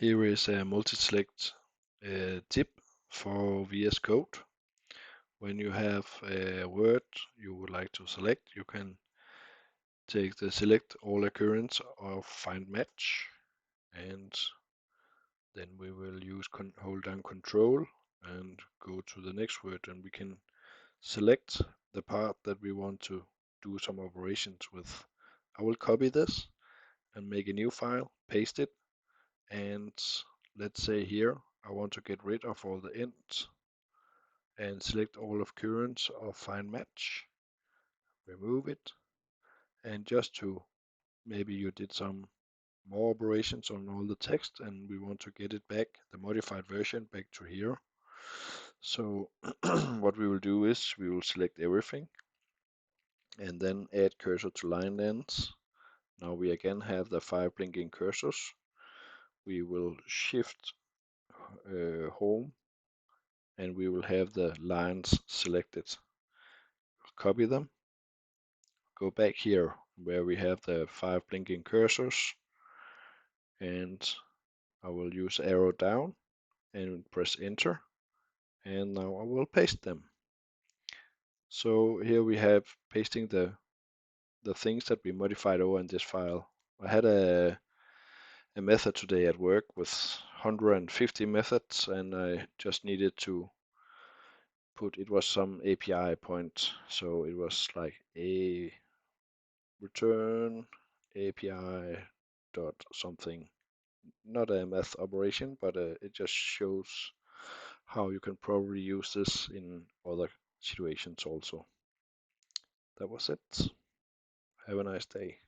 Here is a MultiSelect tip for VsCode. When you have a word you would like to select, you can take the select all occurrence of find match, and then we will use hold down control and go to the next word, and we can select the part that we want to do some operations with. I will copy this and make a new file, paste it, and let's say here I want to get rid of all the ends and select all occurrence of find match, remove it, and just to maybe you did some more operations on all the text and we want to get it back, the modified version, back to here. So what we will do is we will select everything and then add cursor to line lengths. Now we again have the 5 blinking cursors. We will shift home and we will have the lines selected. Copy them, go back here where we have the 5 blinking cursors, and I will use arrow down and press enter, and now I will paste them. So here we have pasting the things that we modified over in this file. I had a method today at work with 150 methods, and I just needed to put, it was some API point, so it was like a return API dot something, not a math operation, but it just shows how you can probably use this in other situations also. That was it. Have a nice day.